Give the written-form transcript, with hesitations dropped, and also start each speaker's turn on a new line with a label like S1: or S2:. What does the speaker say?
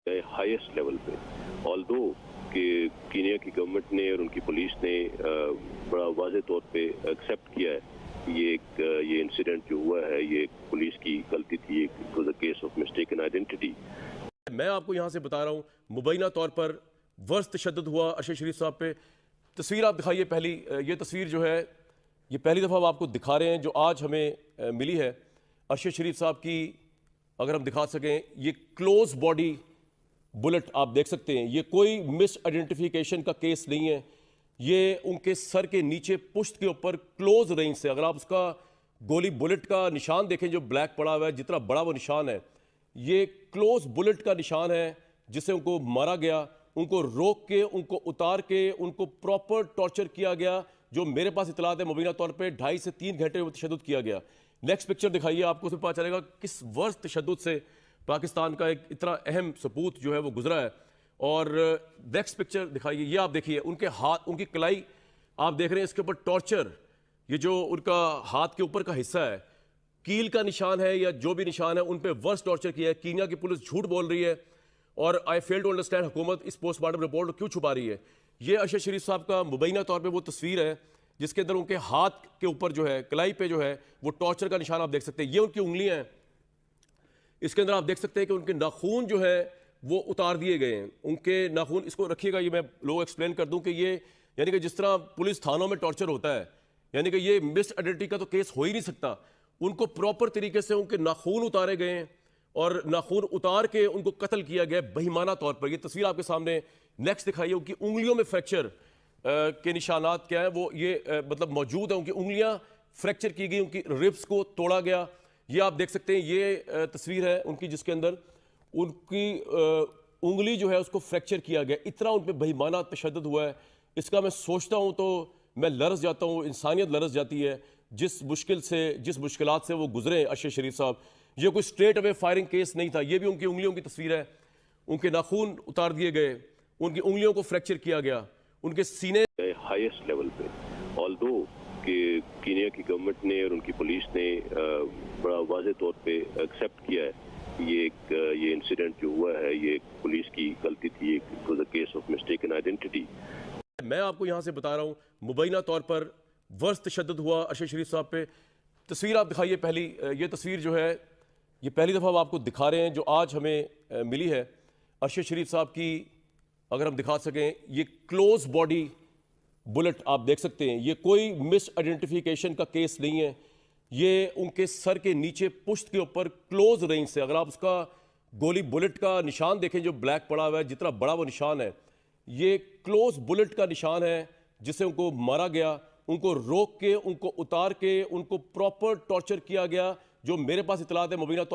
S1: Highest level पे although कि Kenya की गवर्नमेंट ने और उनकी पुलिस ने बड़ा वाज़े तौर पे एक्सेप्ट किया है कि ये इंसिडेंट जो हुआ है ये पुलिस की गलती थी, it was a case of mistaken identity.
S2: मैं आपको यहाँ से बता रहा हूँ मुबैना तौर पर वर्ष तशद्दुद हुआ अरशद शरीफ साहब पे। तस्वीर आप दिखाइए पहली, ये तस्वीर जो है ये पहली दफ़ा हम आपको दिखा रहे हैं जो आज हमें मिली है अरशद शरीफ साहब की। अगर हम दिखा सकें, ये क्लोज बॉडी बुलेट आप देख सकते हैं, ये कोई मिस आइडेंटिफिकेशन का केस नहीं है। ये उनके सर के नीचे पुश्त के ऊपर क्लोज रेंज से, अगर आप उसका गोली बुलेट का निशान देखें जो ब्लैक पड़ा हुआ है, जितना बड़ा वो निशान है, ये क्लोज बुलेट का निशान है जिससे उनको मारा गया। उनको रोक के, उनको उतार के, उनको प्रॉपर टॉर्चर किया गया। जो मेरे पास इतलात है मुबैना तौर पे 2.5 से 3 घंटे में तशद्दुद किया गया। नेक्स्ट पिक्चर दिखाइए, आपको उसमें पता चलेगा किस वर्ष तशद्दुद से पाकिस्तान का एक इतना अहम सपूत जो है वो गुजरा है। और नेक्स्ट पिक्चर दिखाइए, ये आप देखिए उनके हाथ, उनकी कलाई आप देख रहे हैं, इसके ऊपर टॉर्चर, ये जो उनका हाथ के ऊपर का हिस्सा है, कील का निशान है या जो भी निशान है, उन पे वर्ष टॉर्चर किया है। कीनिया की पुलिस झूठ बोल रही है और आई फेल टू अंडरस्टैंड हुकूमत इस पोस्टमार्टम रिपोर्ट को क्यों छुपा रही है। ये अरशद शरीफ साहब का मुबैना तौर पे वो तस्वीर है जिसके अंदर उनके हाथ के ऊपर जो है, कलाई पे जो है वो टॉर्चर का निशान आप देख सकते हैं। ये उनकी उंगलियां हैं, इसके अंदर आप देख सकते हैं कि उनके नाखून जो है वो उतार दिए गए हैं। उनके नाखून, इसको रखिएगा, ये मैं लोग एक्सप्लेन कर दूं कि ये यानी कि जिस तरह पुलिस थानों में टॉर्चर होता है, यानी कि ये मिस आइडेंटिटी का तो केस हो ही नहीं सकता। उनको प्रॉपर तरीके से उनके नाखून उतारे गए हैं और नाखून उतार के उनको कत्ल किया गया बेईमाना तौर पर। ये तस्वीर आपके सामने नेक्स्ट दिखाइए, उनकी उंगलियों में फ्रैक्चर के निशानात क्या है वो ये मतलब मौजूद है। उनकी उंगलियां फ्रैक्चर की गई, उनकी रिब्स को तोड़ा गया। ये आप देख सकते हैं, ये तस्वीर है उनकी जिसके अंदर उनकी उंगली जो है उसको फ्रैक्चर किया गया। इतना उन पर बेईमाना तशद्दुद हुआ है, इसका मैं सोचता हूँ तो मैं लरस जाता हूँ, इंसानियत लरस जाती है। जिस मुश्किल से, जिस मुश्किलात से वो गुजरे अरशद शरीफ साहब, ये कोई स्ट्रेट अवे फायरिंग केस नहीं था। ये भी उनकी उंगलियों की तस्वीर है, उनके नाखून उतार दिए गए, उनकी उंगलियों को फ्रैक्चर किया गया, उनके सीने
S1: हाईएस्ट लेवल पे ऑल्दो कि कीनिया की गवर्नमेंट ने और उनकी पुलिस ने बड़ा वाज़े तौर पे एक्सेप्ट किया है कि ये इंसिडेंट जो हुआ है ये पुलिस की गलती थी, it was a case of mistaken identity.
S2: मैं आपको यहाँ से बता रहा हूँ मुबैना तौर पर वर्ष तशद्दुद हुआ अरशद शरीफ साहब पे। तस्वीर आप दिखाइए पहली, ये तस्वीर जो है ये पहली दफ़ा हम आपको दिखा रहे हैं जो आज हमें मिली है अरशद शरीफ साहब की। अगर हम दिखा सकें, ये क्लोज बॉडी बुलेट आप देख सकते हैं, ये कोई मिस आइडेंटिफिकेशन का केस नहीं है। ये उनके सर के नीचे पुश्त के ऊपर क्लोज रेंज से, अगर आप उसका गोली बुलेट का निशान देखें जो ब्लैक पड़ा हुआ है, जितना बड़ा वो निशान है, ये क्लोज बुलेट का निशान है जिससे उनको मारा गया। उनको रोक के, उनको उतार के, उनको प्रॉपर टॉर्चर किया गया। जो मेरे पास इतलात है मुबैना